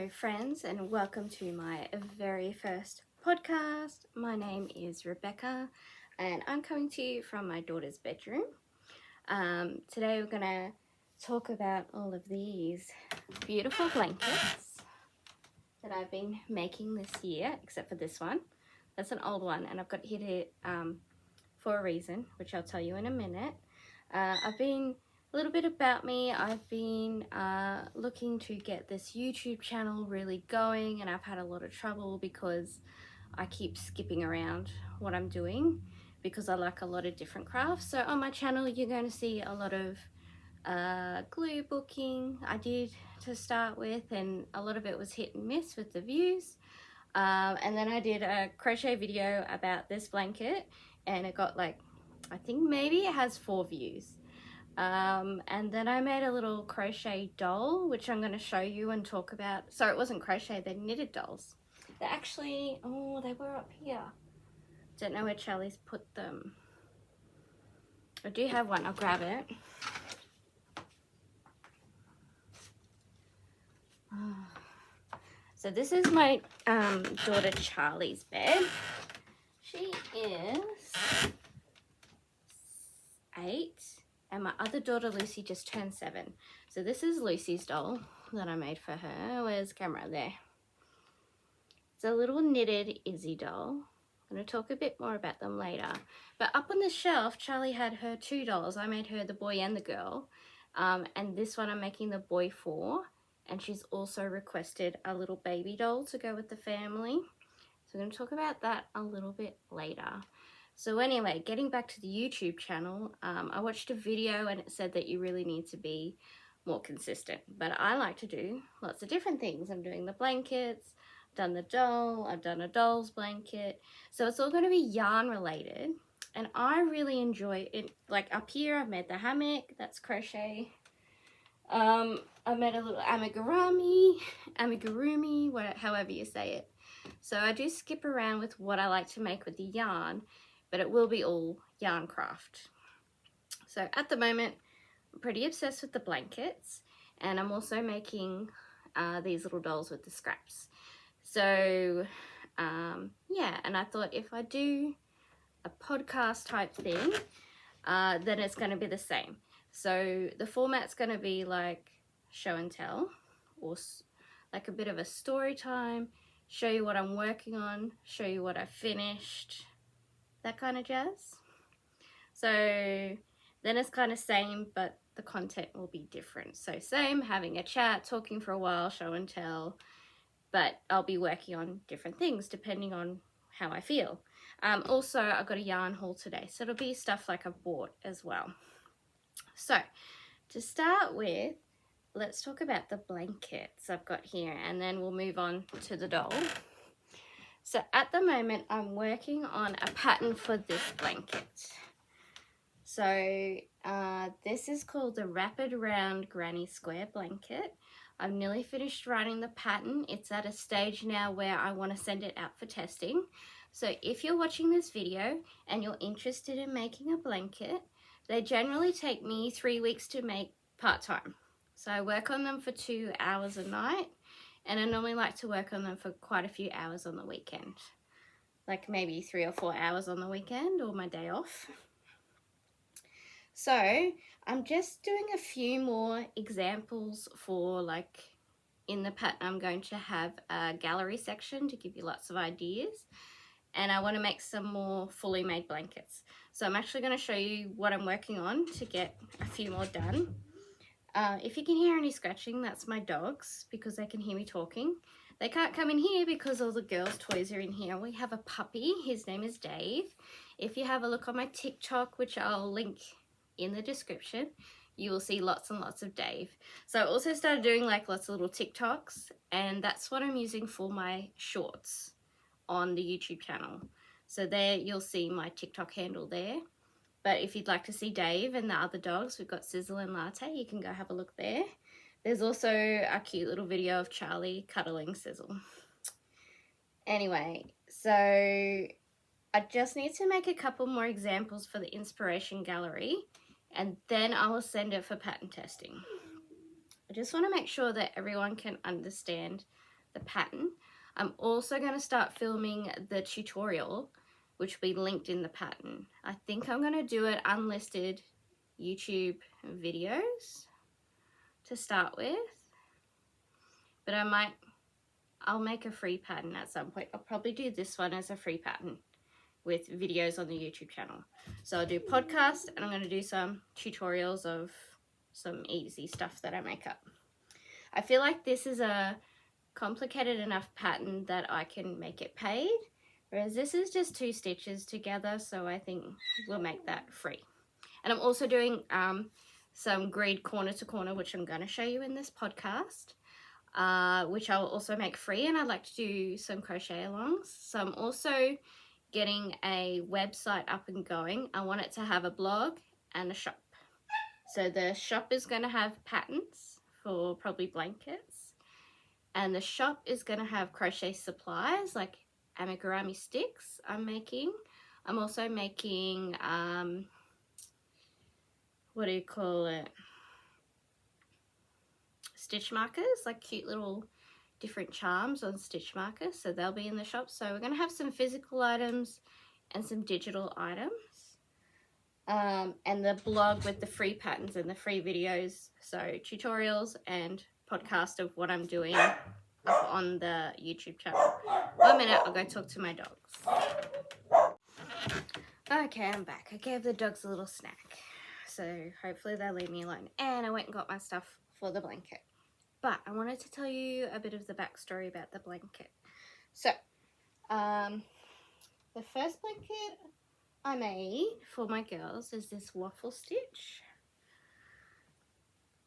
Hello friends, and welcome to my very first podcast. My name is Rebecca and I'm coming to you from my daughter's bedroom. Today we're going to talk about all of these beautiful blankets that I've been making this year, except for this one. That's an old one and I've got it for a reason, which I'll tell you in a minute. A little bit about me. I've been looking to get this YouTube channel really going, and I've had a lot of trouble because I keep skipping around what I'm doing because I like a lot of different crafts. So on my channel you're going to see a lot of glue booking I did to start with, and a lot of it was hit and miss with the views. And then I did a crochet video about this blanket and it got like, I think maybe it has 4 views. And then I made a little crochet doll, which I'm going to show you and talk about. So it wasn't crochet, they're knitted dolls. They actually, oh, they were up here. Don't know where Charlie's put them. I do have one, I'll grab it. So this is my daughter Charlie's bed. She is 8. And my other daughter Lucy just turned 7. So this is Lucy's doll that I made for her. Where's the camera? There. It's a little knitted Izzy doll. I'm going to talk a bit more about them later. But up on the shelf, Charlie had her 2 dolls. I made her the boy and the girl. And this one I'm making the boy for. And she's also requested a little baby doll to go with the family. So I'm going to talk about that a little bit later. So anyway, getting back to the YouTube channel, I watched a video and it said that you really need to be more consistent. But I like to do lots of different things. I'm doing the blankets, I've done the doll, I've done a doll's blanket. So it's all going to be yarn related. And I really enjoy it. Like up here, I've made the hammock, that's crochet. I made a little amigurumi, however you say it. So I do skip around with what I like to make with the yarn, but it will be all yarn craft. So at the moment, I'm pretty obsessed with the blankets, and I'm also making these little dolls with the scraps. So yeah, and I thought if I do a podcast type thing, then it's going to be the same. So the format's going to be like show and tell, or like a bit of a story time, show you what I'm working on, show you what I finished, that kind of jazz. So then it's kind of same, but the content will be different. So same, having a chat, talking for a while, show and tell, but I'll be working on different things depending on how I feel. Also, I've got a yarn haul today, so it'll be stuff like I've bought as well. So to start with, let's talk about the blankets I've got here, and then we'll move on to the doll. So at the moment, I'm working on a pattern for this blanket. So this is called the Rapid Round Granny Square blanket. I've nearly finished writing the pattern. It's at a stage now where I want to send it out for testing. So if you're watching this video and you're interested in making a blanket, they generally take me 3 weeks to make part-time. So I work on them for 2 hours a night. And I normally like to work on them for quite a few hours on the weekend. Like maybe 3 or 4 hours on the weekend or my day off. So I'm just doing a few more examples for like in the pattern. I'm going to have a gallery section to give you lots of ideas. And I want to make some more fully made blankets. So I'm actually going to show you what I'm working on to get a few more done. If you can hear any scratching, that's my dogs, because they can hear me talking. They can't come in here because all the girls' toys are in here. We have a puppy. His name is Dave. If you have a look on my TikTok, which I'll link in the description, you will see lots and lots of Dave. So I also started doing like lots of little TikToks, and that's what I'm using for my shorts on the YouTube channel. So there you'll see my TikTok handle there. But if you'd like to see Dave and the other dogs, we've got Sizzle and Latte. You can go have a look there. There's also a cute little video of Charlie cuddling Sizzle. Anyway, so I just need to make a couple more examples for the inspiration gallery, and then I will send it for pattern testing. I just want to make sure that everyone can understand the pattern. I'm also going to start filming the tutorial, which will be linked in the pattern. I think I'm going to do it unlisted YouTube videos to start with, but I'll make a free pattern at some point. I'll probably do this one as a free pattern with videos on the YouTube channel. So I'll do podcast, and I'm going to do some tutorials of some easy stuff that I make up. I feel like this is a complicated enough pattern that I can make it paid, whereas this is just 2 stitches together, so I think we'll make that free. And I'm also doing some grid corner to corner, which I'm going to show you in this podcast, which I'll also make free, and I'd like to do some crochet alongs. So I'm also getting a website up and going. I want it to have a blog and a shop. So the shop is going to have patterns for probably blankets, and the shop is going to have crochet supplies like amigurumi sticks I'm making. I'm also making what do you call it, stitch markers, like cute little different charms on stitch markers, so they'll be in the shop. So we're going to have some physical items and some digital items, and the blog with the free patterns and the free videos, so tutorials and podcast of what I'm doing up on the YouTube channel. 1 minute, I'll go talk to my dogs. Okay, I'm back. I gave the dogs a little snack, so hopefully they'll leave me alone, and I went and got my stuff for the blanket. But I wanted to tell you a bit of the backstory about the blanket. So, the first blanket I made for my girls is this waffle stitch.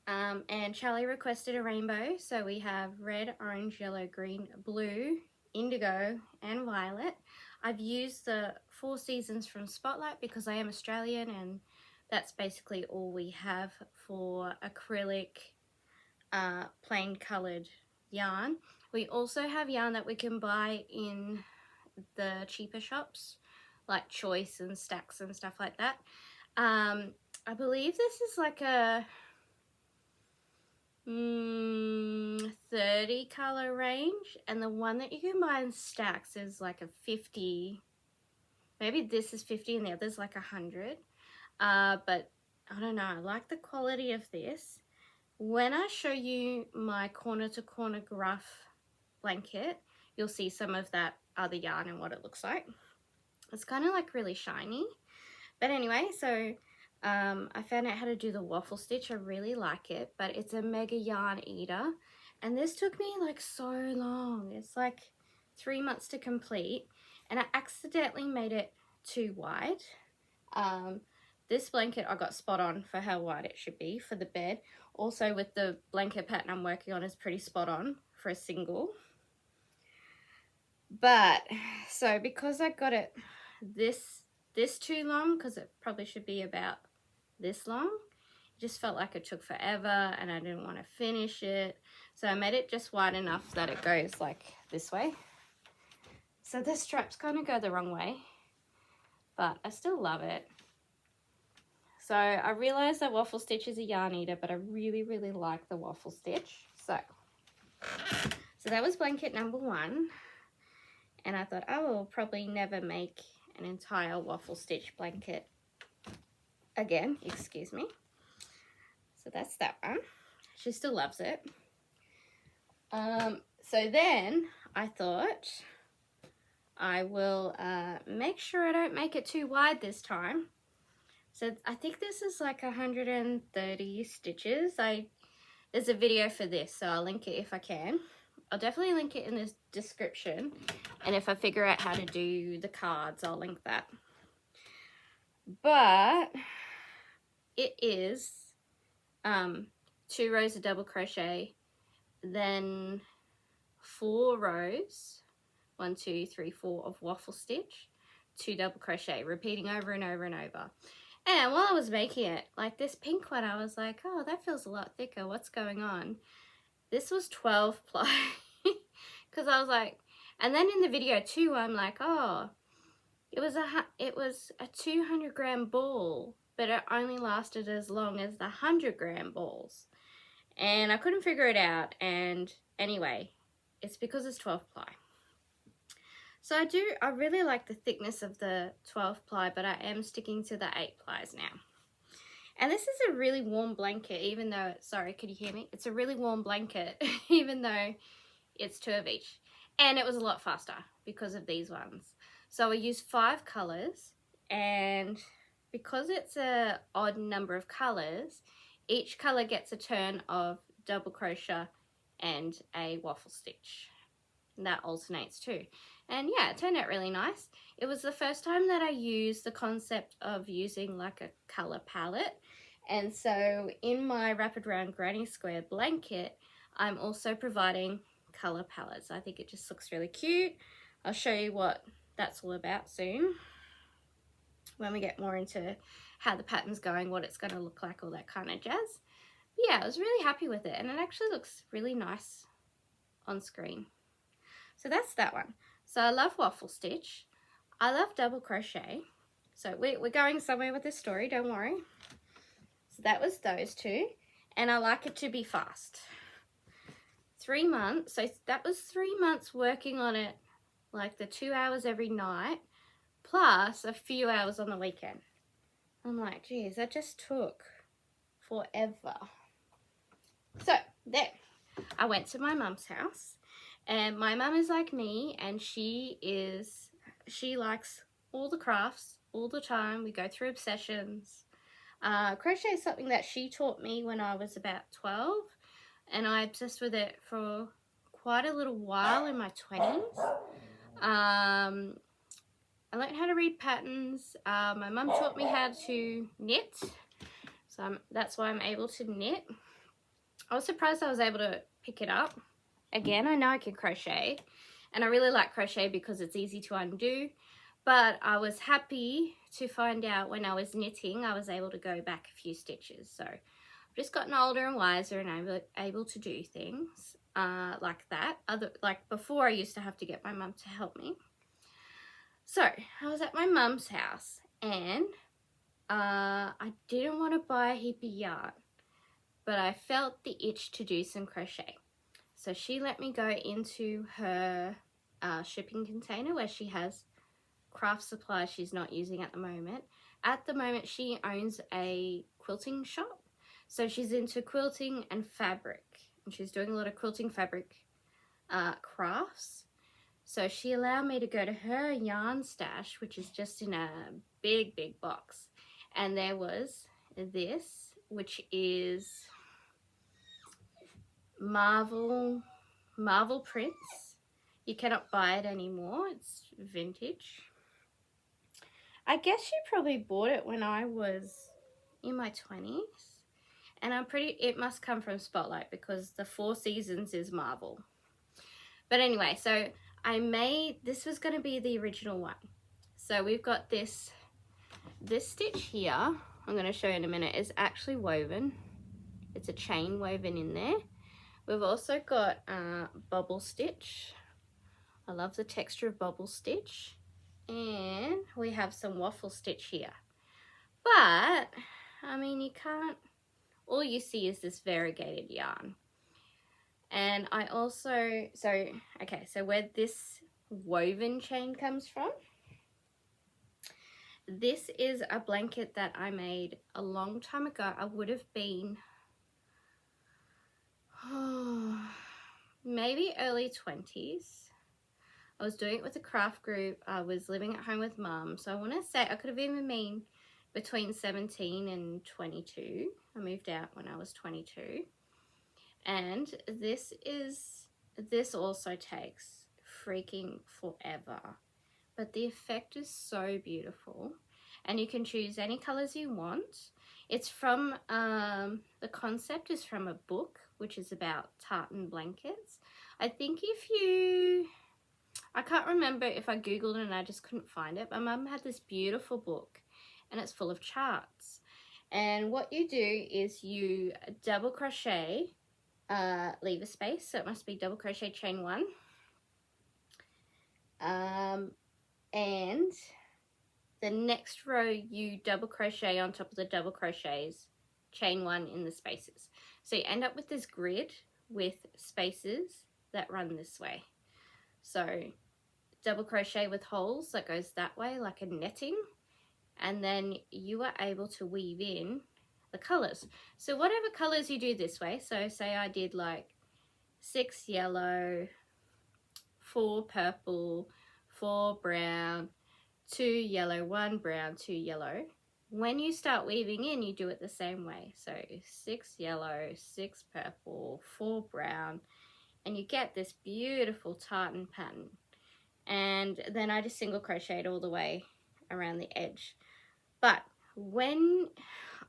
And Charlie requested a rainbow, so we have red, orange, yellow, green, blue, indigo, and violet. I've used the 4 seasons from Spotlight because I am Australian, and that's basically all we have for acrylic plain coloured yarn. We also have yarn that we can buy in the cheaper shops like Choice and Stacks and stuff like that. I believe this is like a 30 colour range, and the one that you can buy in Stacks is like a 50. Maybe this is 50 and the other's like 100. But I don't know, I like the quality of this. When I show you my corner to corner gruff blanket, you'll see some of that other yarn and what it looks like. It's kind of like really shiny. But anyway, so I found out how to do the waffle stitch. I really like it, but it's a mega yarn eater. And this took me like so long. It's like 3 months to complete, and I accidentally made it too wide. This blanket I got spot on for how wide it should be for the bed. Also with the blanket pattern I'm working on is pretty spot on for a single. But so because I got it this too long, because it probably should be about this long, it just felt like it took forever and I didn't want to finish it. So I made it just wide enough that it goes like this way. So the straps kind of go the wrong way, but I still love it. So I realized that waffle stitch is a yarn eater, but I really, really like the waffle stitch. So that was blanket number 1. And I thought, oh, I'll probably never make an entire waffle stitch blanket again, excuse me. So that's that one. She still loves it. So then I thought I will make sure I don't make it too wide this time. So I think this is like 130 stitches. There's a video for this, so I'll link it if I can. I'll definitely link it in the description, and if I figure out how to do the cards, I'll link that. But it is 2 rows of double crochet, then 4 rows, 1, 2, 3, 4 of waffle stitch, 2 double crochet, repeating over and over and over. And while I was making it, like this pink one, I was like, oh, that feels a lot thicker. What's going on? This was 12 ply. Because I was like, and then in the video too, I'm like, oh, it was a 200 gram ball, but it only lasted as long as the 100 gram balls. And I couldn't figure it out. And anyway, it's because it's 12 ply. So I really like the thickness of the 12 ply, but I am sticking to the 8 plies now. And this is a really warm blanket, even though, sorry, could you hear me? It's a really warm blanket, even though it's 2 of each. And it was a lot faster because of these ones. So I used 5 colors, and because it's a odd number of colors, each color gets a turn of double crochet and a waffle stitch. And that alternates too. And yeah, it turned out really nice. It was the first time that I used the concept of using like a color palette. And so in my Wrapped Round Granny Square blanket, I'm also providing color palettes. I think it just looks really cute. I'll show you what that's all about soon when we get more into how the pattern's going, what it's going to look like, all that kind of jazz. But yeah, I was really happy with it, and it actually looks really nice on screen. So that's that one. So I love waffle stitch. I love double crochet. So we're going somewhere with this story, don't worry. So that was those two. And I like it to be fast. 3 months. So that was 3 months working on it, like the 2 hours every night, plus a few hours on the weekend. I'm like, geez, that just took forever. So there, I went to my mum's house. And my mum is like me, and she likes all the crafts all the time. We go through obsessions. Crochet is something that she taught me when I was about 12, and I obsessed with it for quite a little while in my 20s. I learned how to read patterns. My mum taught me how to knit, so that's why I'm able to knit. I was surprised I was able to pick it up. Again, I know I can crochet, and I really like crochet because it's easy to undo, but I was happy to find out when I was knitting, I was able to go back a few stitches. So I've just gotten older and wiser and able to do things like that. Like before, I used to have to get my mum to help me. So I was at my mum's house, and I didn't want to buy a heap of yarn, but I felt the itch to do some crochet. So she let me go into her shipping container where she has craft supplies she's not using at the moment. At the moment, she owns a quilting shop. So she's into quilting and fabric. And she's doing a lot of quilting fabric crafts. So she allowed me to go to her yarn stash, which is just in a big, big box. And there was this, which is Marvel prints. You cannot buy it anymore. It's vintage. I guess she probably bought it when I was in my 20s. And it must come from Spotlight because the 4 Seasons is Marvel. But anyway, so this was going to be the original one. So we've got this stitch here, I'm going to show you in a minute, is actually woven. It's a chain woven in there. We've also got bubble stitch. I love the texture of bubble stitch. And we have some waffle stitch here. But, I mean, you can't, all you see is this variegated yarn. And I also, so where this woven chain comes from, this is a blanket that I made a long time ago. I would have been, maybe early 20s. I was doing it with a craft group. I was living at home with mum. So I want to say I could have even been between 17 and 22. I moved out when I was 22. And this also takes freaking forever. But the effect is so beautiful. And you can choose any colors you want. It's from, the concept is from a book, which is about tartan blankets. I think I can't remember if I Googled it and I just couldn't find it. But Mum had this beautiful book and it's full of charts. And what you do is you double crochet, leave a space. So it must be double crochet chain 1. And the next row you double crochet on top of the double crochets, chain 1 in the spaces. So you end up with this grid with spaces that run this way. So double crochet with holes that goes that way like a netting, and then you are able to weave in the colors. So whatever colors you do this way, so say I did like 6 yellow, 4 purple, 4 brown, 2 yellow, 1 brown, 2 yellow. When you start weaving in, you do it the same way. So 6 yellow, 6 purple, 4 brown, and you get this beautiful tartan pattern. And then I just single crocheted all the way around the edge. But when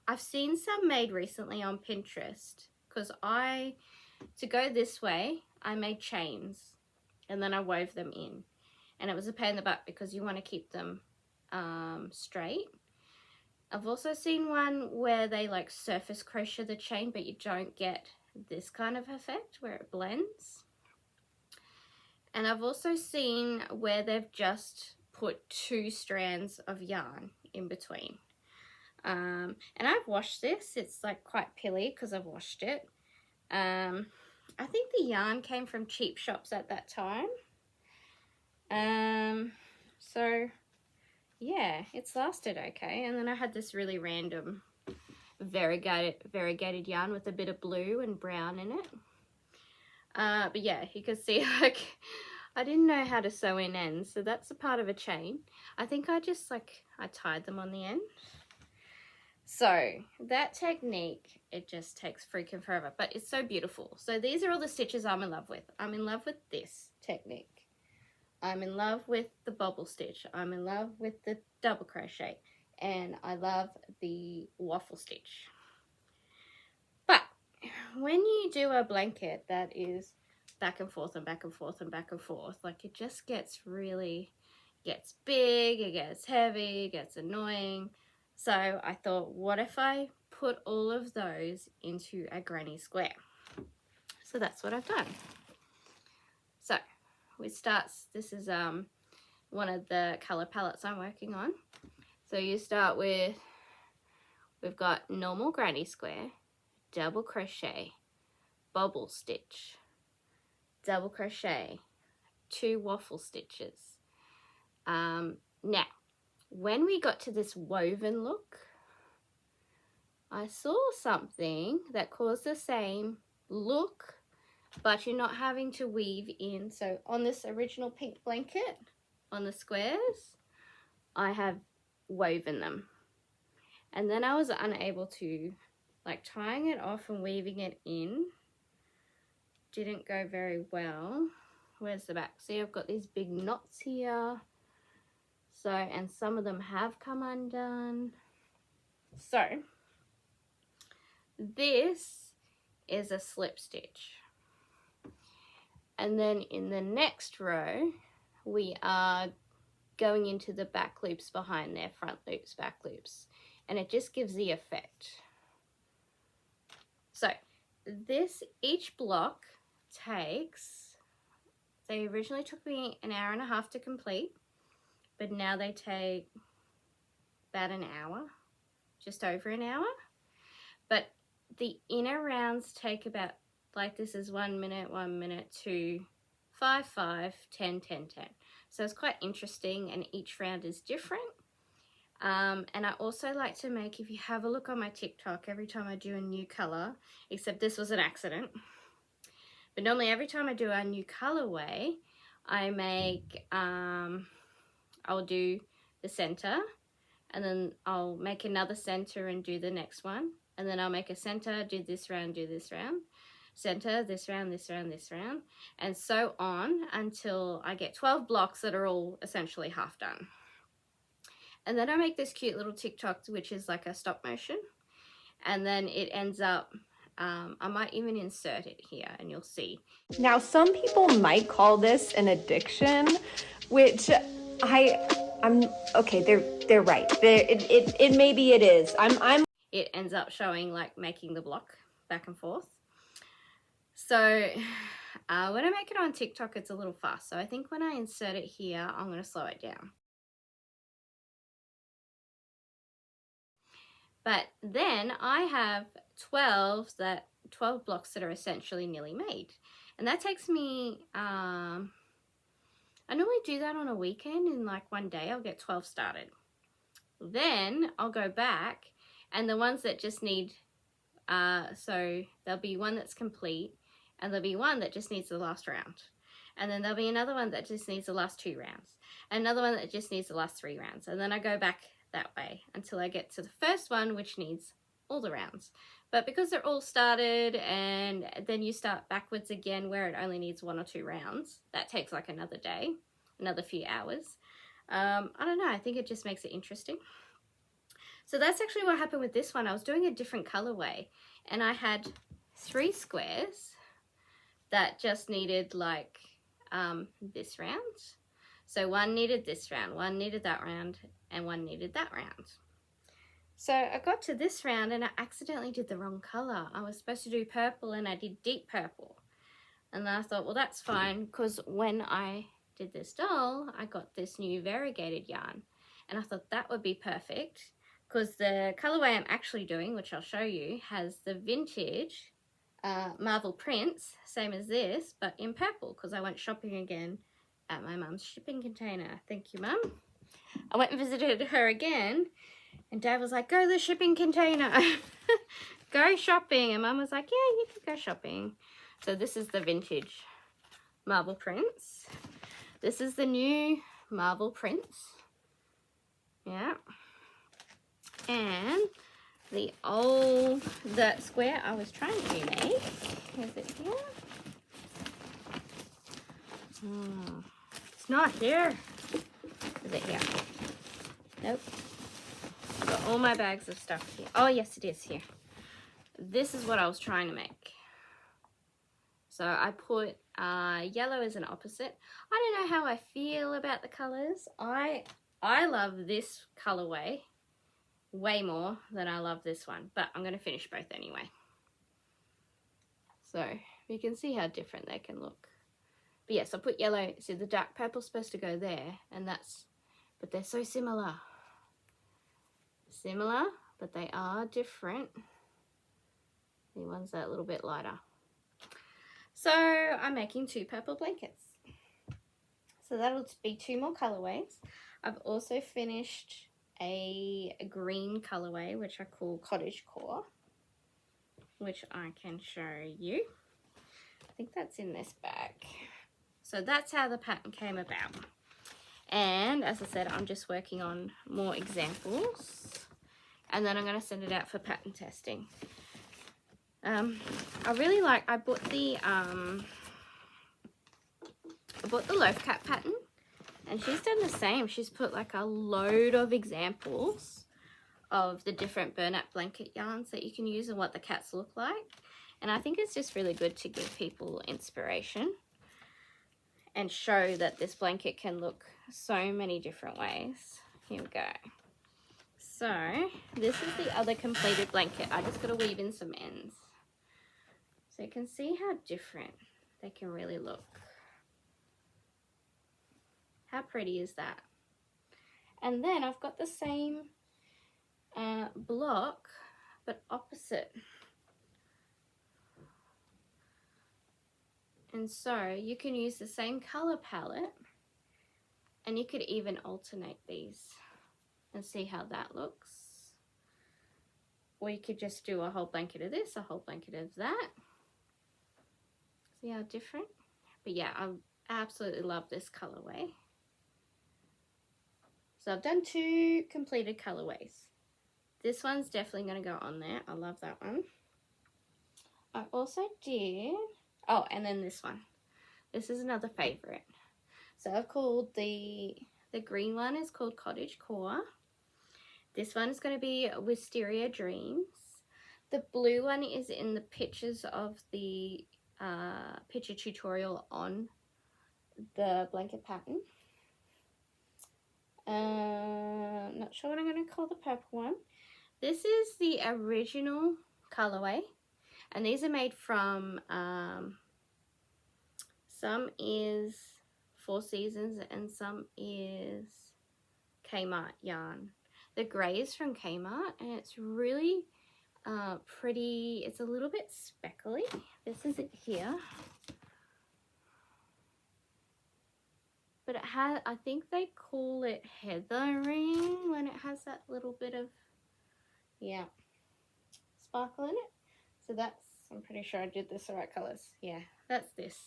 I've seen some made recently on Pinterest, because to go this way, I made chains and then I wove them in, and it was a pain in the butt because you want to keep them straight. I've also seen one where they like surface crochet the chain, but you don't get this kind of effect where it blends. And I've also seen where they've just put 2 strands of yarn in between. And I've washed this. It's like quite pilly because I've washed it. I think the yarn came from cheap shops at that time. So yeah, it's lasted okay. And then I had this really random variegated yarn with a bit of blue and brown in it. But yeah, you can see like I didn't know how to sew in ends, so that's a part of a chain. I think I just I tied them on the end. So that technique, it just takes freaking forever, but it's so beautiful. So these are all the stitches I'm in love with. I'm in love with this technique. I'm in love with the bobble stitch. I'm in love with the double crochet, and I love the waffle stitch. But when you do a blanket that is back and forth and back and forth and back and forth, like it just gets big, it gets heavy, it gets annoying. So I thought, what if I put all of those into a granny square? So that's what I've done. So this is one of the color palettes I'm working on. So you start with, we've got normal granny square, double crochet, bobble stitch, double crochet, 2 waffle stitches. Now, when we got to this woven look, I saw something that caused the same look, but you're not having to weave in. So on this original pink blanket, on the squares, I have woven them. And then I was unable to, like tying it off and weaving it in didn't go very well. Where's the back? See, I've got these big knots here. So, and some of them have come undone. So, this is a slip stitch. And then in the next row, we are going into the back loops behind there, front loops, back loops. And it just gives the effect. So, each block takes, they originally took me an hour and a half to complete, but now they take about an hour, just over an hour. But the inner rounds take about, like this is 1 minute, 1 minute, 2, 5, 5, 10, 10, 10. So it's quite interesting, and each round is different. And I also like to make, if you have a look on my TikTok, every time I do a new color, except this was an accident, but normally every time I do a new colorway, I make, I'll do the center, and then I'll make another center and do the next one, and then I'll make a center, do this round, center, this round, this round, this round, and so on until I get 12 blocks that are all essentially half done. And then I make this cute little TikTok, which is like a stop motion, and then it ends up, I might even insert it here and you'll see. Now, some people might call this an addiction, which I'm okay. They're right. It maybe it is. It ends up showing like making the block back and forth. So when I make it on TikTok, it's a little fast. So I think when I insert it here, I'm going to slow it down. But then I have 12 blocks that are essentially nearly made. And that takes me, I normally do that on a weekend. In like one day I'll get 12 started. Then I'll go back, and the ones that just need, so there'll be one that's complete, and there'll be one that just needs the last round. And then there'll be another one that just needs the last 2 rounds. And another one that just needs the last 3 rounds. And then I go back that way until I get to the first one, which needs all the rounds. But because they're all started, and then you start backwards again where it only needs 1 or 2 rounds, that takes like another day, another few hours. I don't know, I think it just makes it interesting. So that's actually what happened with this one. I was doing a different colorway, and I had 3 squares that just needed like this round. So one needed this round, one needed that round, and one needed that round. So I got to this round and I accidentally did the wrong color. I was supposed to do purple and I did deep purple. And then I thought, well, that's fine, because when I did this doll, I got this new variegated yarn. And I thought that would be perfect, because the colorway I'm actually doing, which I'll show you, has the vintage marble prints, same as this, but in purple, because I went shopping again at my mum's shipping container. Thank you, Mum. I went and visited her again, and Dad was like, go to the shipping container. Go shopping. And Mum was like, yeah, you can go shopping. So this is the vintage marble prints. This is the new marble prints. Yeah. And the square I was trying to make, is it here? It's not here. Is it here? Nope. I've got all my bags of stuff here. Oh, yes, it is here. This is what I was trying to make. So I put yellow as an opposite. I don't know how I feel about the colors. I love this colorway way more than I love this one, but I'm going to finish both anyway. So you can see how different they can look. But yes, I put yellow. See, the dark purple's supposed to go there, and that's, but they're so similar. Similar, but they are different. The one's that little bit lighter. So I'm making 2 purple blankets. So that'll be 2 more colorways. I've also finished a green colorway, which I call Cottage Core, which I can show you. I think that's in this bag. So that's how the pattern came about. And as I said, I'm just working on more examples, and then I'm going to send it out for pattern testing. I really like, I bought the loaf cap pattern, and she's done the same. She's put like a load of examples of the different burlap blanket yarns that you can use and what the cats look like. And I think it's just really good to give people inspiration and show that this blanket can look so many different ways. Here we go. So this is the other completed blanket. I just got to weave in some ends, so you can see how different they can really look. How pretty is that? And then I've got the same block, but opposite. And so you can use the same color palette, and you could even alternate these and see how that looks. Or you could just do a whole blanket of this, a whole blanket of that. See how different? But yeah, I absolutely love this colorway. So I've done 2 completed colorways. This one's definitely going to go on there. I love that one. I also did, oh, and then this one. This is another favorite. So I've called the green one is called Cottage Core. This one is going to be Wisteria Dreams. The blue one is in the pictures of the picture tutorial on the blanket pattern. Not sure what I'm going to call the purple one. This is the original colorway, and these are made from some is 4 Seasons and some is Kmart yarn. The grey is from Kmart, and it's really pretty. It's a little bit speckly. This is it here. but it has, I think they call it heathering when it has that little bit of, yeah, sparkle in it. So that's, I'm pretty sure I did this the right colors. Yeah, that's this.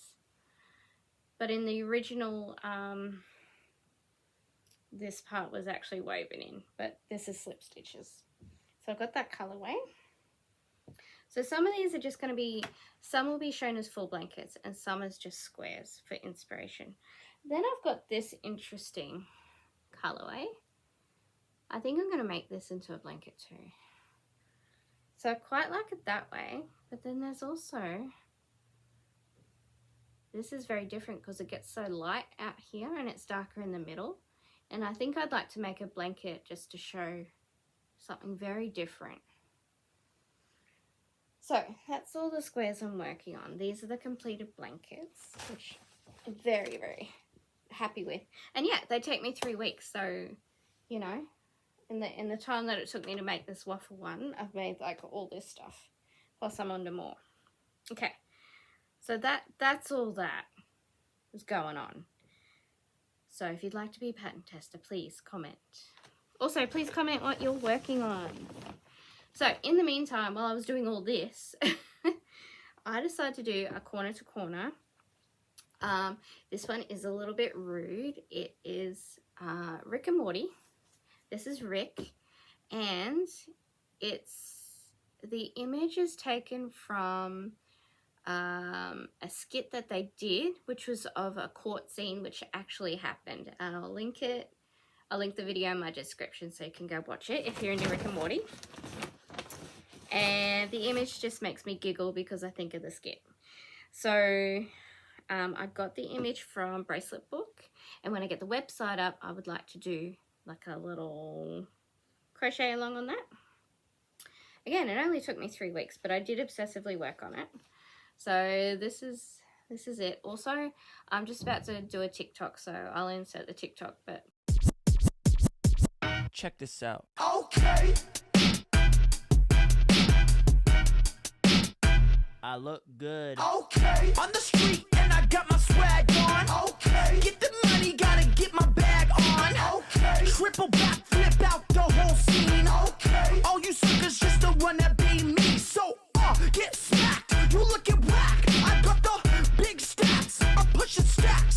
But in the original, this part was actually woven in, but this is slip stitches. So I've got that colorway. So some of these are just going to be, some will be shown as full blankets and some as just squares for inspiration. Then I've got this interesting colorway. I think I'm going to make this into a blanket too. So I quite like it that way, but then there's also, this is very different because it gets so light out here and it's darker in the middle. And I think I'd like to make a blanket just to show something very different. So that's all the squares I'm working on. These are the completed blankets, which I'm very, very happy with. And yeah, they take me 3 weeks. So, you know, in the time that it took me to make this waffle one, I've made like all this stuff. Plus I'm on to more. Okay, so that's all that is going on. So if you'd like to be a pattern tester, please comment. Also, please comment what you're working on. So in the meantime, while I was doing all this, I decided to do a corner to corner. This one is a little bit rude. It is Rick and Morty. This is Rick, and the image is taken from a skit that they did, which was of a court scene which actually happened, and I'll link it. I'll link the video in my description so you can go watch it if you're into Rick and Morty. And the image just makes me giggle because I think of the skit. So I got the image from Bracelet Book, and when I get the website up, I would like to do like a little crochet along on that. Again, it only took me 3 weeks, but I did obsessively work on it. So this is it. Also, I'm just about to do a TikTok, so I'll insert the TikTok, but check this out. Okay. I look good. Okay. On the street and I got my swag on. Okay. Get the money, gotta get my bag on. Okay. Triple back, flip out the whole scene. Okay. All you suckers just the one that be me. So get smacked. You looking whack. I got the big stacks. I'm pushing stacks.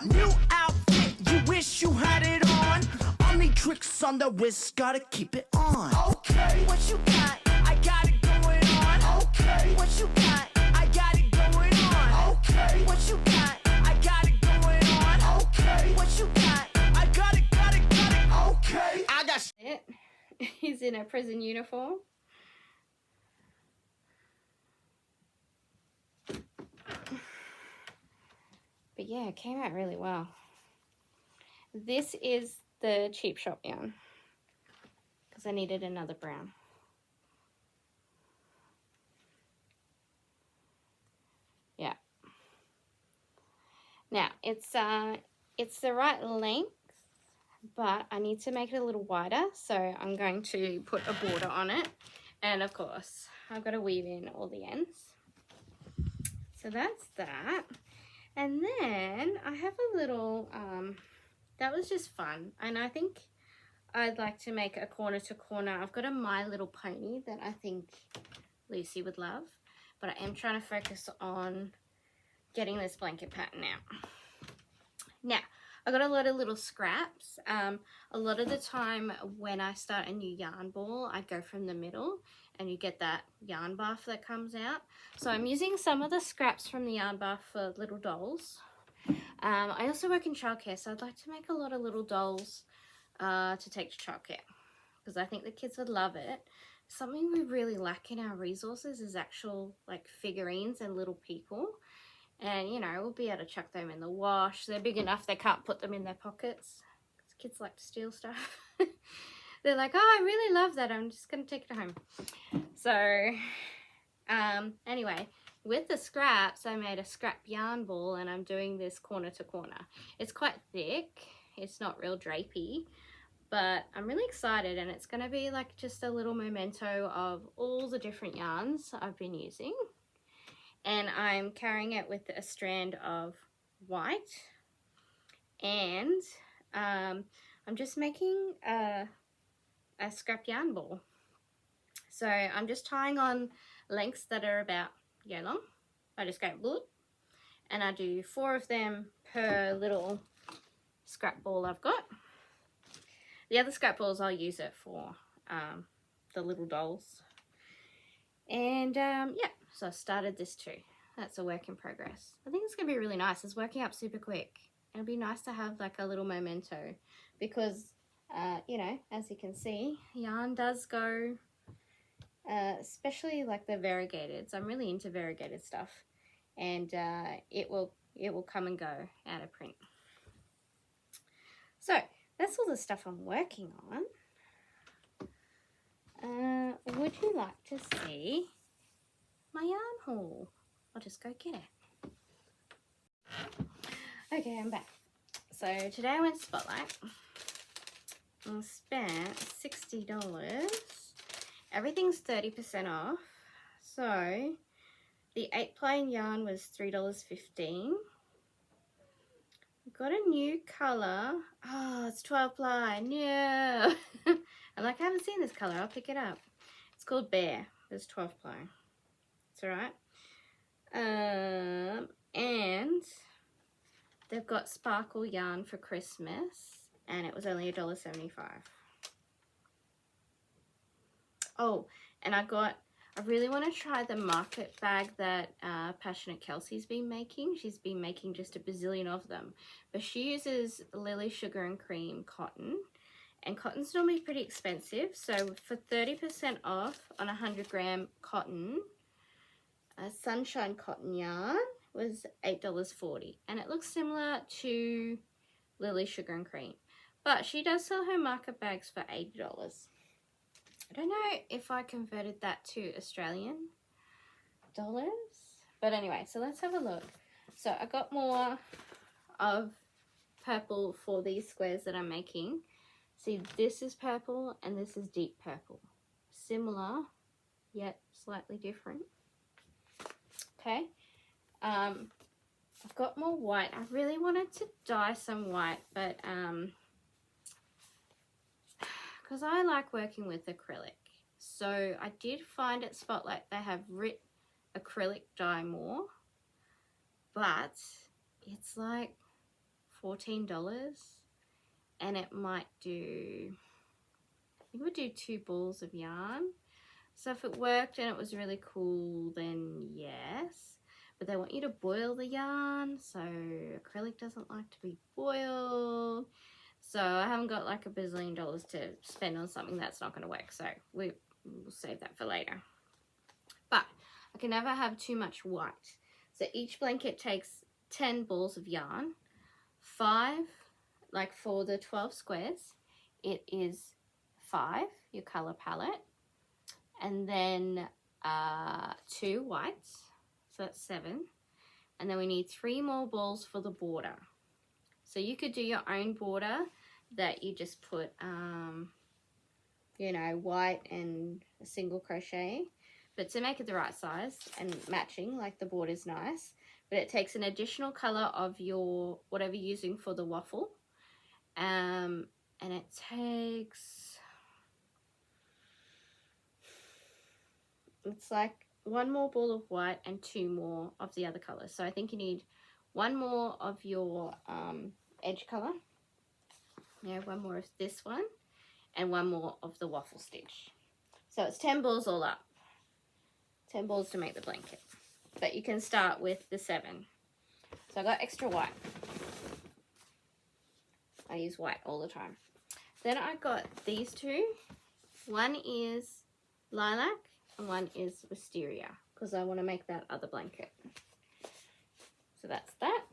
New outfit. You wish you had it on. Only tricks on the wrist. Gotta keep it on. Okay. What you got? I got it going on. Okay. What you got? I got it going on. Okay. What you got? I got it going on. Okay. What you got? I got it. Okay. I got it. He's in a prison uniform. But yeah, it came out really well. This is the cheap shop yarn because I needed another brown. Yeah. Now it's the right length, but I need to make it a little wider, so I'm going to put a border on it, and of course I've got to weave in all the ends. So that's that. And then I have a little that was just fun, and I think I'd like to make a corner to corner. I've got a My Little Pony that I think Lucy would love, but I am trying to focus on getting this blanket pattern out. Now, I got a lot of little scraps. A lot of the time when I start a new yarn ball, I go from the middle and you get that yarn buff that comes out. So I'm using some of the scraps from the yarn buff for little dolls. I also work in childcare, so I'd like to make a lot of little dolls to take to childcare because I think the kids would love it. Something we really lack in our resources is actual like figurines and little people. And, you know, we'll be able to chuck them in the wash. They're big enough they can't put them in their pockets. Because kids like to steal stuff. They're like, oh, I really love that. I'm just going to take it home. So, anyway, with the scraps, I made a scrap yarn ball. And I'm doing this corner to corner. It's quite thick. It's not real drapey. But I'm really excited. And it's going to be like just a little memento of all the different yarns I've been using. And I'm carrying it with a strand of white And I'm just making a scrap yarn ball. So I'm just tying on lengths that are about yay long. I just go bloop, and I do 4 of them per little scrap ball I've got. The other scrap balls I'll use it for the little dolls. And yeah, so I started this too. That's a work in progress. I think it's gonna be really nice. It's working up super quick. It'll be nice to have like a little memento because you know, as you can see, yarn does go, especially like the variegateds. I'm really into variegated stuff, and it will come and go out of print. So that's all the stuff I'm working on. Would you like to see my yarn haul? I'll just go get it. Okay, I'm back. So today I went to Spotlight and spent $60. Everything's 30% off. So the 8-ply yarn was $3.15. Got a new colour. Oh, it's 12-ply. No. I'm like, I haven't seen this colour. I'll pick it up. It's called Bear. It's 12-ply. It's alright. And they've got sparkle yarn for Christmas, and it was only $1.75. Oh, and I really want to try the market bag that Passionate Kelsey's been making. She's been making just a bazillion of them, but she uses Lily Sugar and Cream cotton, and cotton's normally pretty expensive. So for 30% off on 100-gram cotton, Sunshine cotton yarn was $8.40, and it looks similar to Lily Sugar and Cream, but she does sell her market bags for $80. I don't know if I converted that to Australian dollars, but anyway, so let's have a look. So I got more of purple for these squares that I'm making. See, this is purple and this is deep purple. Similar, yet slightly different. Okay. I've got more white. I really wanted to dye some white, but because I like working with acrylic. So I did find at Spotlight they have Rit acrylic dye more, but it's like $14, and it might do, I think it would do 2 balls of yarn. So if it worked and it was really cool, then yes. But they want you to boil the yarn, so acrylic doesn't like to be boiled. So I haven't got like a bazillion dollars to spend on something that's not going to work. So we'll save that for later. But I can never have too much white. So each blanket takes 10 balls of yarn. 5, like for the 12 squares, it is 5, your color palette. And then 2 whites. So that's 7. And then we need 3 more balls for the border. So you could do your own border that you just put, you know, white and a single crochet. But to make it the right size and matching, like the border's nice. But it takes an additional color of your, whatever you're using for the waffle. And it takes, it's like 1 more ball of white and 2 more of the other colors. So I think you need 1 more of your edge color, yeah, 1 more of this one, and 1 more of the waffle stitch. So it's 10 balls all up, 10 balls to make the blanket, but you can start with the 7. So I got extra white. I use white all the time. Then I got these 2. One is lilac and one is wisteria, because I want to make that other blanket. So that's that.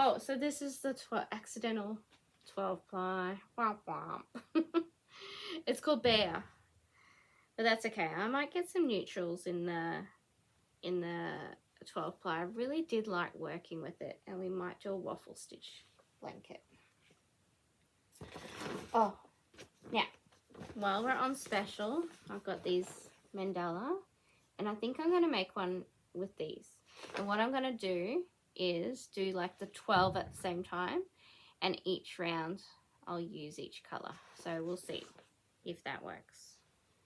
Oh, so this is the accidental 12-ply. Womp womp. It's called Bear, but that's okay. I might get some neutrals in the 12-ply. I really did like working with it, and we might do a waffle stitch blanket. Oh, now while we're on special, I've got these mandala, and I think I'm going to make one with these. And what I'm going to do is do like the 12 at the same time, and each round I'll use each color. So we'll see if that works.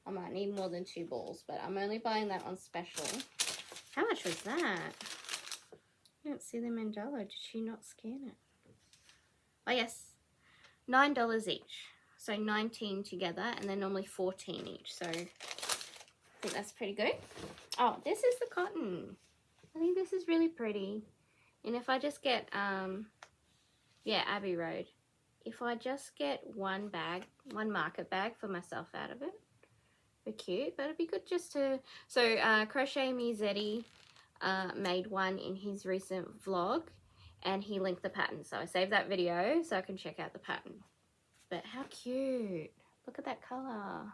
I might need more than 2 balls, but I'm only buying that on special. How much was that? I don't see the mandala. Did she not scan it? Oh yes, $9 each. So 19 together, and they're normally 14 each. So I think that's pretty good. Oh, this is the cotton. I think this is really pretty. And if I just get, yeah, Abbey Road. If I just get one market bag for myself out of it, very cute. But it'd be good just to, so Crochet Me Zeddy made one in his recent vlog, and he linked the pattern. So I saved that video so I can check out the pattern. But how cute. Look at that color.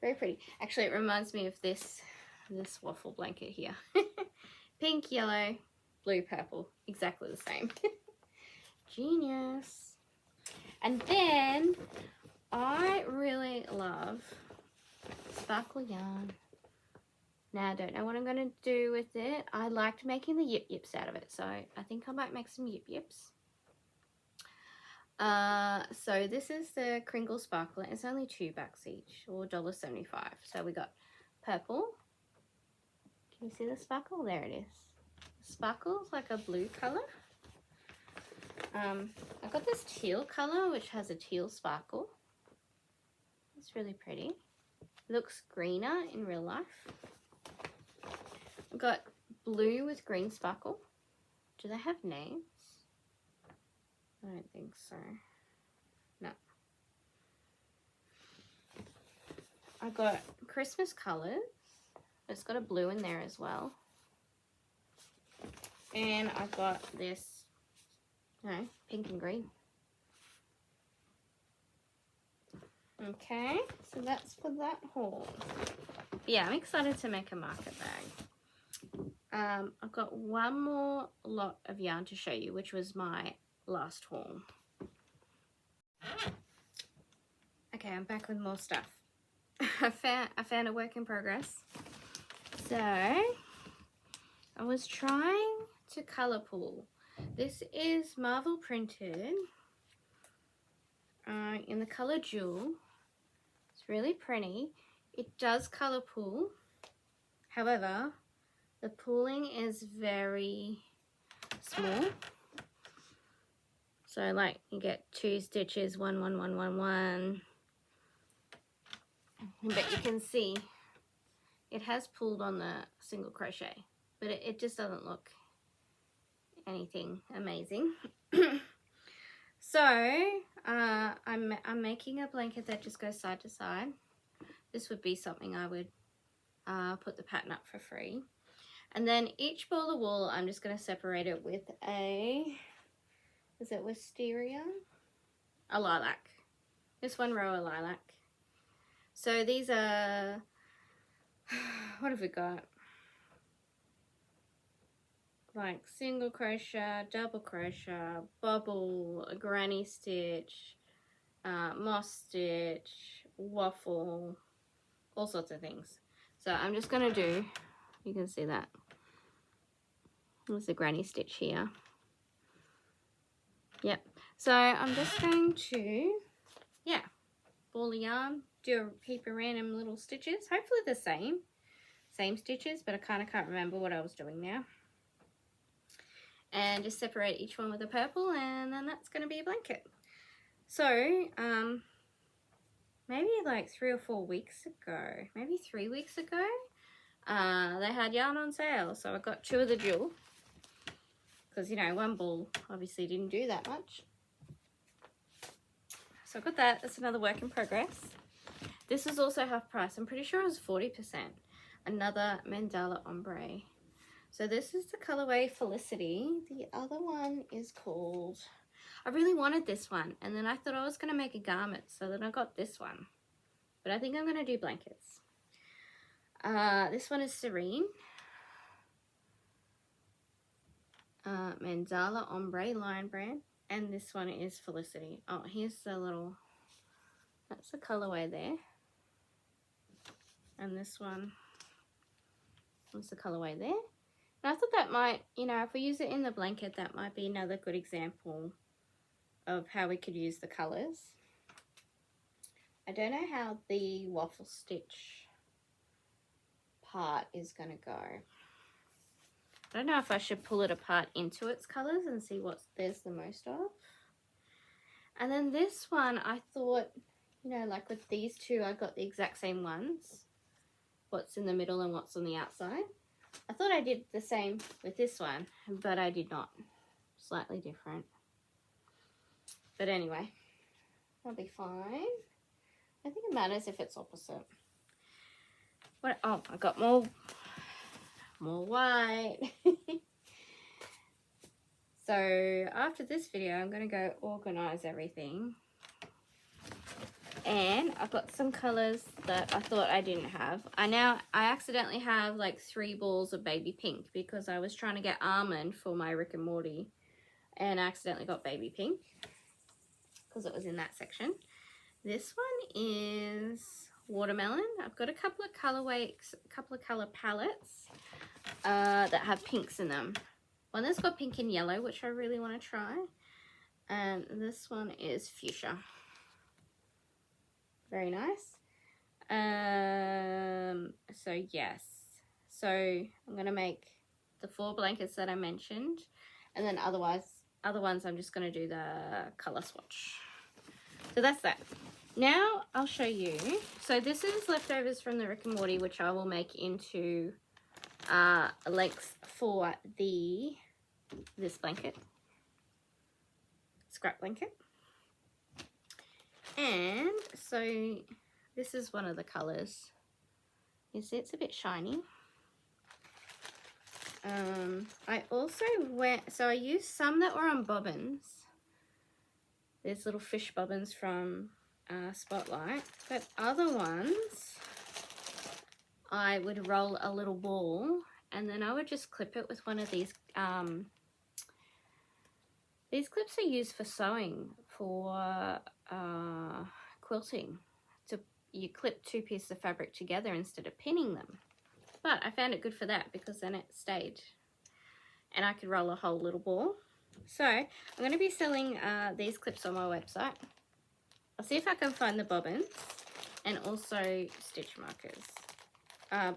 Very pretty. Actually, it reminds me of this waffle blanket here. Pink, yellow, blue, purple. Exactly the same. Genius. And then I really love sparkle yarn. Now I don't know what I'm going to do with it. I liked making the yip yips out of it, so I think I might make some yip yips. So this is the Kringle Sparkler. It's only $2 each, or $1.75. So we got purple. Can you see the sparkle? There it is. The sparkle's like a blue color. I got this teal color, which has a teal sparkle. It's really pretty. It looks greener in real life. I've got blue with green sparkle. Do they have names? I don't think so. No. I got Christmas colors. It's got a blue in there as well. And I've got this, pink and green. Okay, so that's for that haul. Yeah, I'm excited to make a market bag. I've got one more lot of yarn to show you, which was my last haul. Okay, I'm back with more stuff. I found a work in progress. So I was trying to color pool. This is marble printed in the color Jewel. It's really pretty. It does color pool. However, the pooling is very small. So like you get 2 stitches, 1, 1, 1, 1, 1. But you can see it has pulled on the single crochet, but it just doesn't look anything amazing. So I'm making a blanket that just goes side to side. This would be something I would put the pattern up for free. And then each ball of wool, I'm just going to separate it with is it wisteria? A lilac. Just one row of lilac. So these are, what have we got? Like single crochet, double crochet, bubble, a granny stitch, moss stitch, waffle, all sorts of things. So I'm just going to do, you can see that. There's a granny stitch here. Yep. So I'm just going to, ball of yarn, do a heap of random little stitches. Hopefully the same stitches, but I kind of can't remember what I was doing now. And just separate each one with a purple, and then that's going to be a blanket. So, maybe like 3 or 4 weeks ago, maybe 3 weeks ago, they had yarn on sale. So I got 2 of the Jewel, because, one ball obviously didn't do that much. So I got that. That's another work in progress. This is also half price. I'm pretty sure it was 40%. Another mandala ombre. So this is the colorway Felicity. The other one is called, I really wanted this one, and then I thought I was going to make a garment, so then I got this one. But I think I'm going to do blankets. This one is Serene. Mandala Ombre Lion brand. And this one is Felicity. Oh, here's the little, that's the colorway there. And this one was the colorway there. And I thought that might, if we use it in the blanket, that might be another good example of how we could use the colors. I don't know how the waffle stitch part is going to go. I don't know if I should pull it apart into its colors and see what there's the most of. And then this one, I thought, you know, like with these two, I got the exact same ones. What's in the middle and what's on the outside. I thought I did the same with this one, but I did not. Slightly different. But anyway, that'll be fine. I think it matters if it's opposite. What? Oh, I got more white. So after this video, I'm going to go organize everything. And I've got some colors that I thought I didn't have. I accidentally have like 3 balls of baby pink because I was trying to get almond for my Rick and Morty and I accidentally got baby pink because it was in that section. This one is watermelon. I've got a couple of color palettes that have pinks in them. One that's got pink and yellow, which I really want to try. And this one is fuchsia. Very nice. So yes. So I'm going to make the 4 blankets that I mentioned. And then other ones I'm just going to do the color swatch. So that's that. Now I'll show you. So this is leftovers from the Rick and Morty, which I will make into lengths for this blanket. Scrap blanket. And so this is one of the colors. You see it's a bit shiny. I also I used some that were on bobbins. There's little fish bobbins from Spotlight. But other ones, I would roll a little ball and then I would just clip it with one of these. These clips are used for sewing, for quilting. So you clip 2 pieces of fabric together instead of pinning them. But I found it good for that because then it stayed. And I could roll a whole little ball. So I'm going to be selling these clips on my website. I'll see if I can find the bobbins and also stitch markers.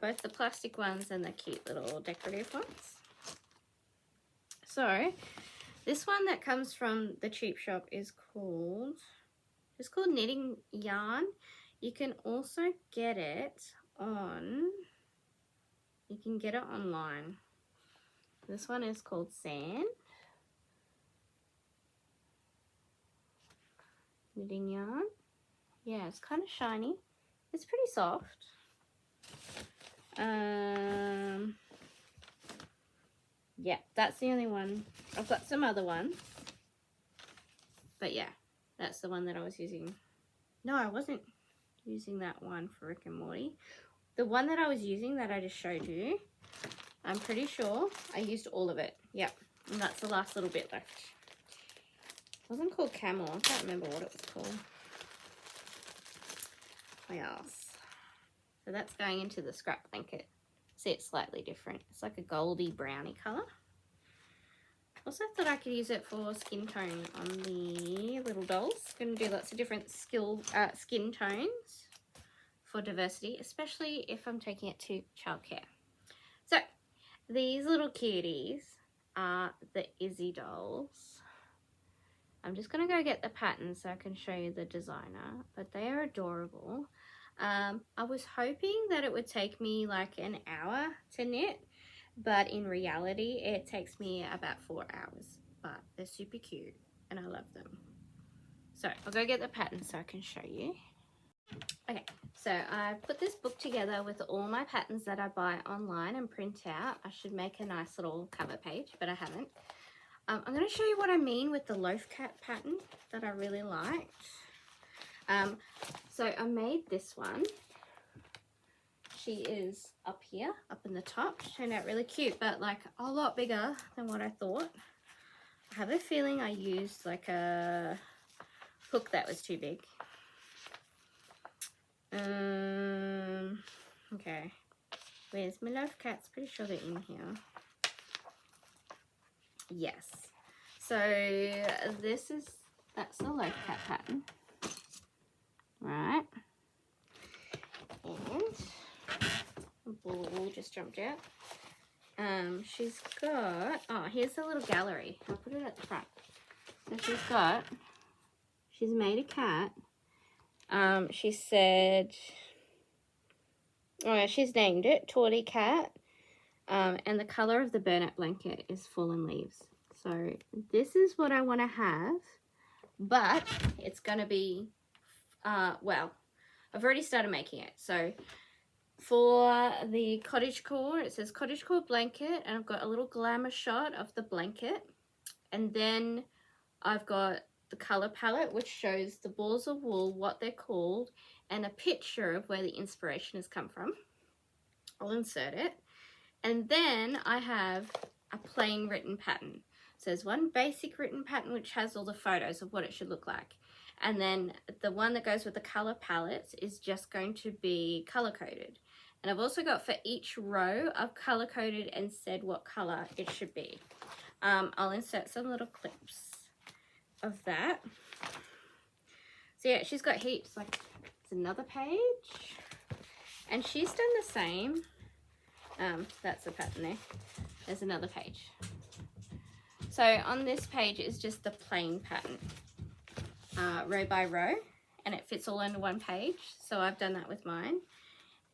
Both the plastic ones and the cute little decorative ones. So this one that comes from the cheap shop is called Knitting Yarn. You can also get it online. This one is called Sand. Knitting Yarn. Yeah, it's kind of shiny. It's pretty soft. Yeah, that's the only one. I've got some other ones. But yeah, that's the one that I was using. No, I wasn't using that one for Rick and Morty. The one that I was using that I just showed you, I'm pretty sure I used all of it. Yep, and that's the last little bit left. It wasn't called Camel. I can't remember what it was called. What else? So that's going into the scrap blanket. See, it's slightly different. It's like a goldy browny colour. Also thought I could use it for skin tone on the little dolls. Going to do lots of different skin tones for diversity, especially if I'm taking it to childcare. So these little cuties are the Izzy dolls. I'm just going to go get the pattern so I can show you the designer, but they are adorable. I was hoping that it would take me like an hour to knit, but in reality it takes me about 4 hours, but they're super cute and I love them. So I'll go get the pattern so I can show you. Okay, so I put this book together with all my patterns that I buy online and print out. I should make a nice little cover page, but I haven't. I'm going to show you what I mean with the loaf cat pattern that I really liked. So I made this one. She is up here, up in the top. She turned out really cute, but like a lot bigger than what I thought. I have a feeling I used like a hook that was too big. Okay. Where's my loaf cats? Pretty sure they're in here. Yes. So this is That's the loaf cat pattern. Right. And a ball just jumped out. She's got, oh, here's the little gallery. I'll put it at the front. So she's made a cat. She said, oh yeah, she's named it Tawny Cat. And the color of the burlap blanket is fallen leaves. So this is what I want to have, but it's going to be, well, I've already started making it. So for the cottagecore, it says cottagecore blanket, and I've got a little glamour shot of the blanket. And then I've got the color palette, which shows the balls of wool, what they're called, and a picture of where the inspiration has come from. I'll insert it. And then I have a plain written pattern. So there's one basic written pattern which has all the photos of what it should look like. And then the one that goes with the color palettes is just going to be color coded. And I've also got for each row, I've color coded and said what color it should be. I'll insert some little clips of that. So yeah, she's got heaps. Like, it's another page. And she's done the same. That's the pattern there. There's another page. So on this page is just the plain pattern, row by row, and it fits all into one page. So I've done that with mine.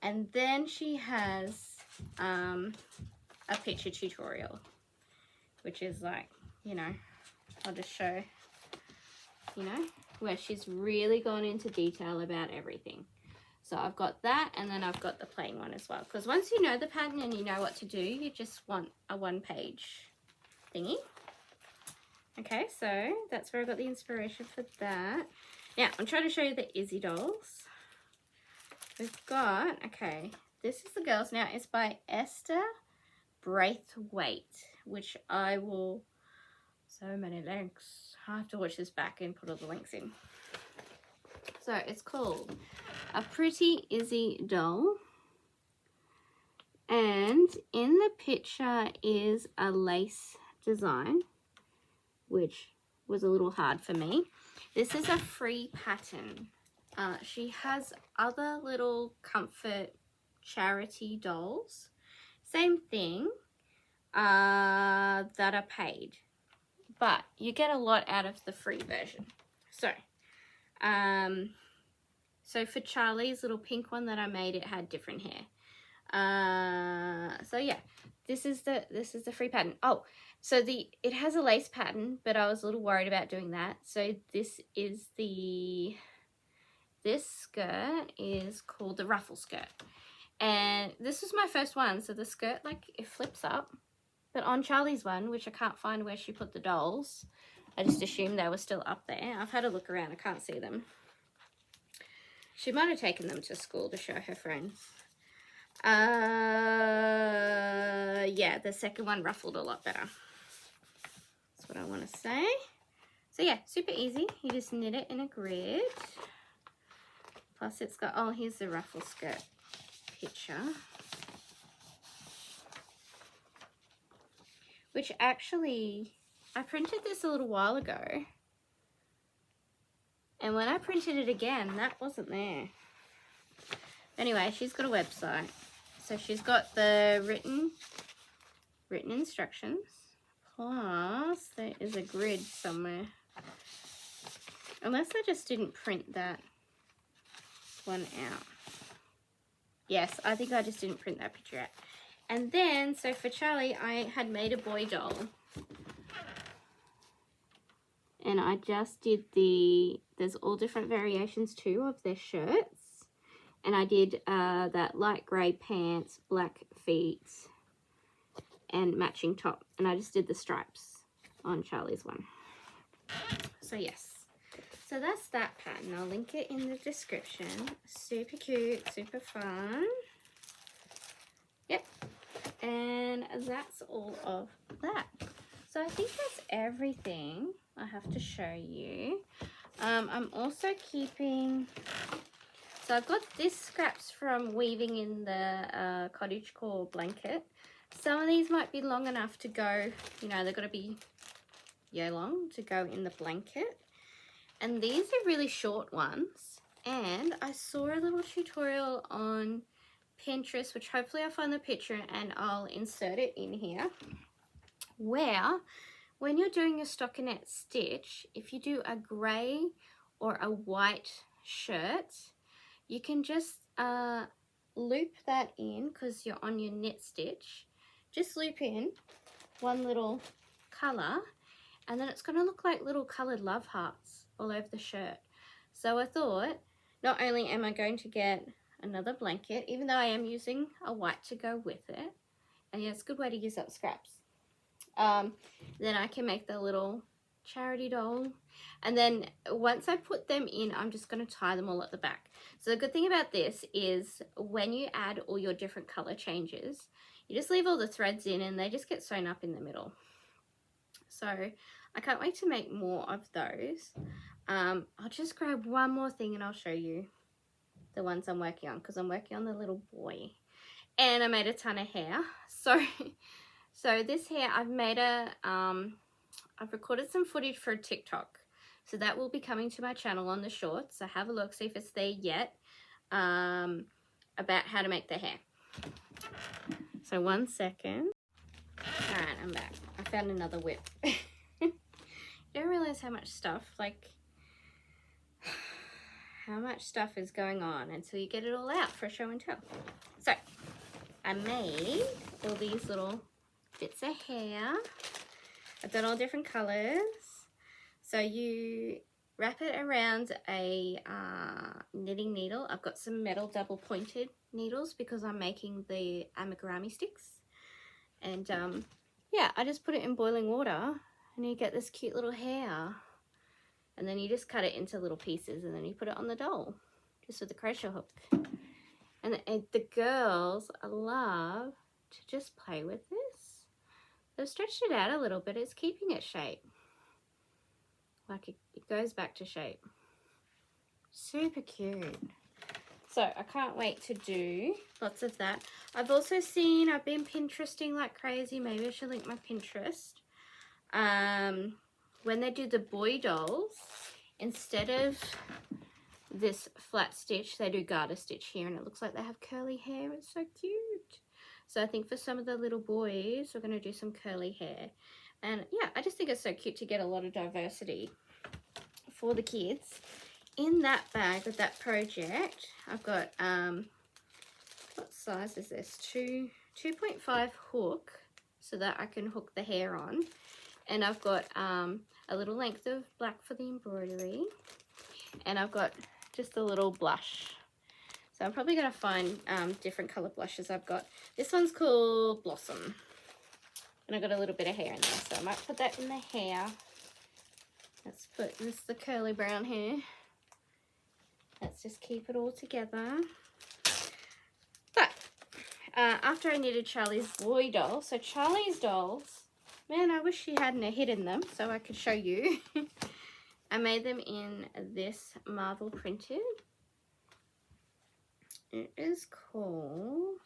And then she has a picture tutorial, which is like, you know, I'll just show, you know, where she's really gone into detail about everything. So I've got that, and then I've got the plain one as well. Because once you know the pattern and you know what to do, you just want a one-page thingy. Okay, so that's where I got the inspiration for that. Now, I'm trying to show you the Izzy dolls. We've got, okay, this is the girls. Now, it's by Esther Braithwaite, which I will, so many links. I have to watch this back and put all the links in. So it's called A Pretty Izzy Doll, and in the picture is a lace design, which was a little hard for me. This is a free pattern. She has other little comfort charity dolls, same thing, that are paid, but you get a lot out of the free version. So for Charlie's little pink one that I made, it had different hair. So yeah, this is the free pattern. Oh, so it has a lace pattern, but I was a little worried about doing that. So this skirt is called the ruffle skirt, and this was my first one. So the skirt, like, it flips up, but on Charlie's one, which I can't find where she put the dolls, I just assumed they were still up there. I've had a look around, I can't see them. She might have taken them to school to show her friends. Yeah, the second one ruffled a lot better. That's what I want to say. So yeah, super easy. You just knit it in a grid. Plus it's got, oh, here's the ruffle skirt picture. Which actually, I printed this a little while ago. And when I printed it again, that wasn't there. Anyway, she's got a website. So she's got the written instructions. Plus, there is a grid somewhere. Unless I just didn't print that one out. Yes, I think I just didn't print that picture out. And then, so for Charlie, I had made a boy doll. And I just did there's all different variations too of their shirts. And I did that light grey pants, black feet, and matching top. And I just did the stripes on Charlie's one. So yes. So that's that pattern. I'll link it in the description. Super cute, super fun. Yep. And that's all of that. So I think that's everything I have to show you. I'm also keeping, so I've got this scraps from weaving in the cottagecore blanket. Some of these might be long enough to go, you know, they've got to be long to go in the blanket. And these are really short ones. And I saw a little tutorial on Pinterest, which hopefully I'll find the picture and I'll insert it in here, where when you're doing your stockinette stitch, if you do a grey or a white shirt, you can just loop that in, because you're on your knit stitch. Just loop in one little colour, and then it's going to look like little coloured love hearts all over the shirt. So I thought, not only am I going to get another blanket, even though I am using a white to go with it, and yeah, it's a good way to use up scraps. Then I can make the little charity doll, and then once I put them in, I'm just going to tie them all at the back. So the good thing about this is when you add all your different color changes, you just leave all the threads in and they just get sewn up in the middle. So I can't wait to make more of those. I'll just grab one more thing and I'll show you the ones I'm working on, because I'm working on the little boy, and I made a ton of hair. So this hair, I've made I've recorded some footage for TikTok, so that will be coming to my channel on the shorts. So have a look, see if it's there yet, about how to make the hair. So 1 second. All right, I'm back. I found another whip. You don't realize how much stuff, how much stuff is going on until you get it all out for show and tell. So I made all these little bits of hair. I've done all different colors. So you wrap it around a knitting needle. I've got some metal double pointed needles because I'm making the amigurumi sticks. And yeah, I just put it in boiling water and you get this cute little hair. And then you just cut it into little pieces and then you put it on the doll just with the crochet hook. And the girls love to just play with this. They've stretched it out a little bit. It's keeping its shape. Like it goes back to shape. Super cute. So I can't wait to do lots of that. I've also seen, I've been Pinteresting like crazy. Maybe I should link my Pinterest. When they do the boy dolls, instead of this flat stitch, they do garter stitch here, and it looks like they have curly hair. It's so cute. So I think for some of the little boys, we're going to do some curly hair. And yeah, I just think it's so cute to get a lot of diversity for the kids. In that bag with that project, I've got, what size is this? 2.5 hook, so that I can hook the hair on. And I've got a little length of black for the embroidery. And I've got just a little blush. So I'm probably going to find different colour blushes. I've got, this one's called Blossom. And I've got a little bit of hair in there. So I might put that in the hair. Let's put this, the curly brown hair. Let's just keep it all together. But after I knitted Charlie's boy doll, so Charlie's dolls, man, I wish she hadn't hidden them so I could show you. I made them in this marble printed. It is called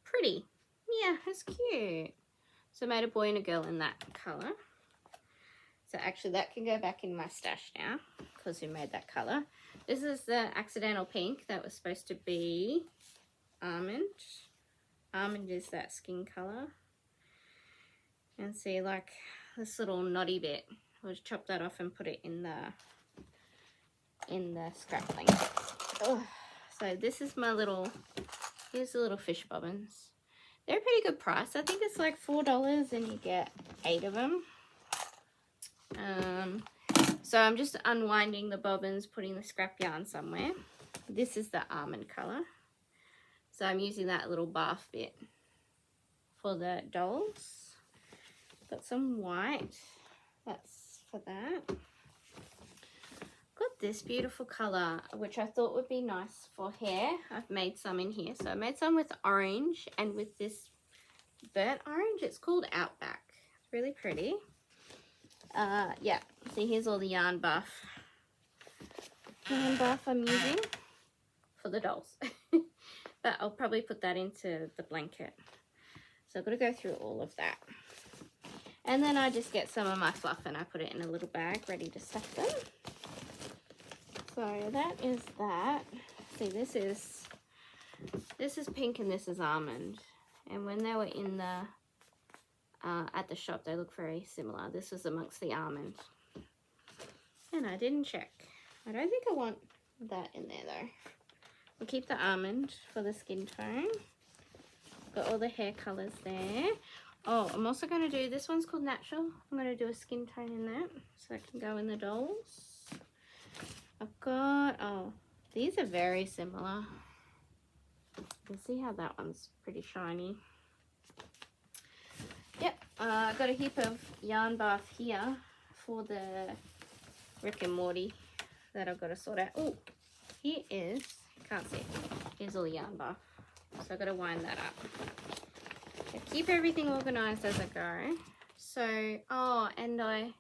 Pretty. Yeah, it's cute. So I made a boy and a girl in that colour. So actually that can go back in my stash now because we made that colour. This is the accidental pink that was supposed to be almond. Almond is that skin colour. And see, like this little knotty bit, I'll just chop that off and put it in the scrap blanket. Oh, so this is my little, here's the little fish bobbins. They're a pretty good price. I think it's like $4 and you get 8 of them. So I'm just unwinding the bobbins, putting the scrap yarn somewhere. This is the almond colour. So I'm using that little bath bit for the dolls. Got some white. That's for that. Got this beautiful colour, which I thought would be nice for hair. I've made some in here. So I made some with orange and with this burnt orange. It's called Outback. It's really pretty. Yeah, see, here's all the yarn buff I'm using for the dolls. But I'll probably put that into the blanket. So I've got to go through all of that. And then I just get some of my fluff and I put it in a little bag ready to stuff them. So that is that. See, this is pink and this is almond. And when they were in the at the shop, they look very similar. This was amongst the almond. And I didn't check. I don't think I want that in there though. We'll keep the almond for the skin tone. Got all the hair colours there. Oh, I'm also going to do, this one's called Natural. I'm going to do a skin tone in that so it can go in the dolls. I've got, oh, these are very similar. You see how that one's pretty shiny. Yep, I've got a heap of yarn bath here for the Rick and Morty that I've got to sort out. Oh, here is, can't see, here's all the yarn bath. So I've got to wind that up. I keep everything organized as I go. So, oh, and I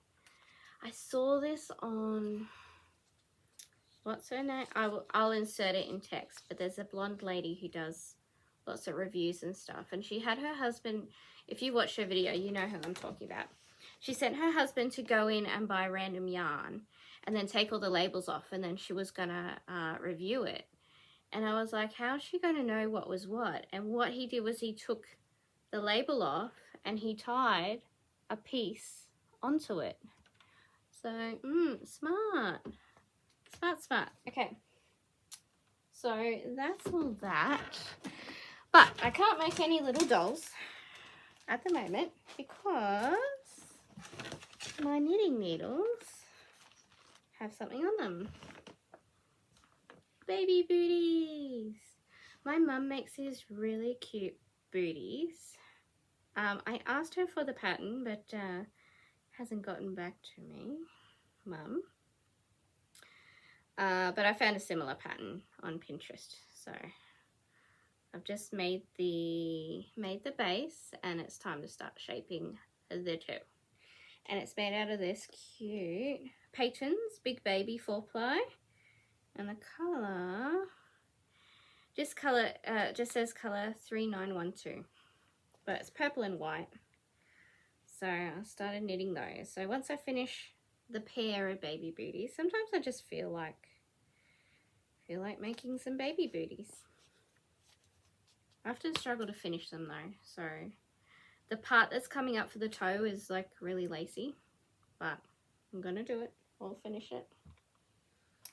saw this on, what's her name? I'll insert it in text, but there's a blonde lady who does lots of reviews and stuff. And she had her husband, if you watch her video, you know who I'm talking about. She sent her husband to go in and buy random yarn and then take all the labels off, and then she was gonna review it. And I was like, how's she gonna know what was what? And what he did was he took the label off and he tied a piece onto it. So, smart. Smart. Okay. So that's all that. But I can't make any little dolls at the moment because my knitting needles have something on them. Baby booties. My mum makes these really cute booties. I asked her for the pattern, but hasn't gotten back to me, Mum. But I found a similar pattern on Pinterest, so I've just made the base, and it's time to start shaping the two. And it's made out of this cute Peyton's Big Baby 4-ply, and the color just says color 3912, but it's purple and white. So I started knitting those. So once I finish the pair of baby booties, sometimes I just feel like making some baby booties. I often struggle to finish them though, so the part that's coming up for the toe is like really lacy, but I'm gonna do it. I'll finish it.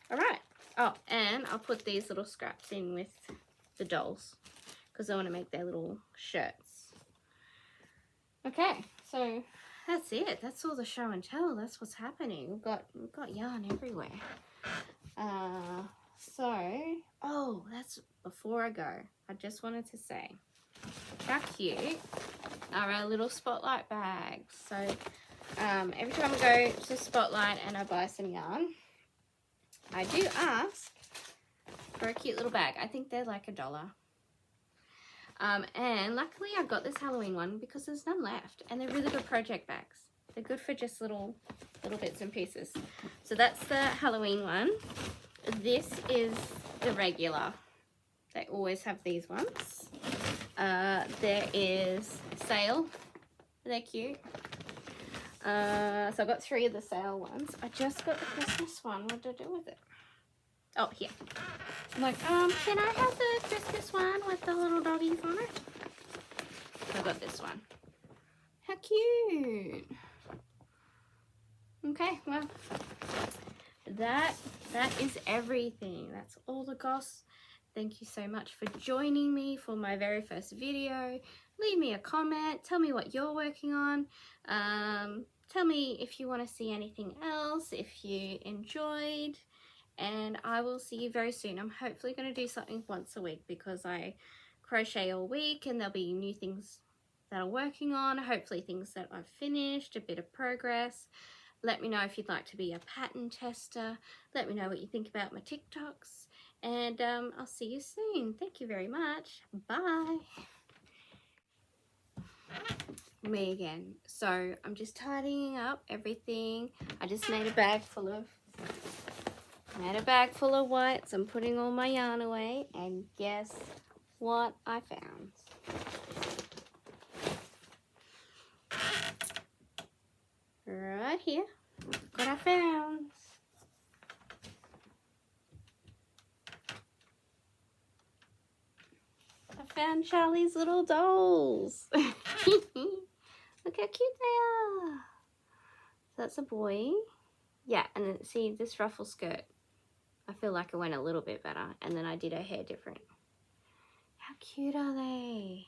All right. Oh, and I'll put these little scraps in with the dolls because I want to make their little shirts. Okay, so that's it. That's all the show and tell. That's what's happening. We've got yarn everywhere. Oh, that's before I go. I just wanted to say how cute are our little Spotlight bags. So every time I go to Spotlight and I buy some yarn, I do ask for a cute little bag. I think they're like $1. And luckily I got this Halloween one because there's none left, and they're really good project bags. They're good for just little bits and pieces. So that's the Halloween one. This is the regular. They always have these ones. There is sale. They're cute. So I got 3 of the sale ones. I just got the Christmas one. What did I do with it? Oh, here. I'm like, can I have the Christmas one with the little doggies on it? So I got this one. How cute. Okay, well, that is everything. That's all the goss. Thank you so much for joining me for my very first video. Leave me a comment. Tell me what you're working on. Tell me if you want to see anything else, if you enjoyed. And I will see you very soon. I'm hopefully going to do something once a week because I crochet all week, and there'll be new things that I'm working on. Hopefully things that I've finished, a bit of progress. Let me know if you'd like to be a pattern tester. Let me know what you think about my TikToks. And I'll see you soon. Thank you very much. Bye. Me again. So I'm just tidying up everything. I just made a bag full of whites. I'm putting all my yarn away, and guess what I found? right here, got our founds. I found Charlie's little dolls. Look how cute they are. So that's a boy. Yeah, and then see this ruffle skirt. I feel like it went a little bit better, and then I did her hair different. How cute are they?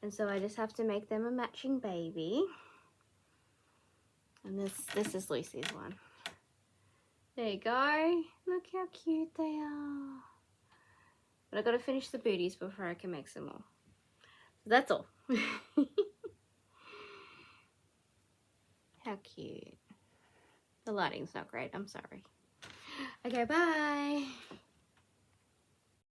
And so I just have to make them a matching baby. And this is Lucy's one. There you go. Look how cute they are. But I've got to finish the booties before I can make some more. That's all. How cute. The lighting's not great, I'm sorry. Okay, bye.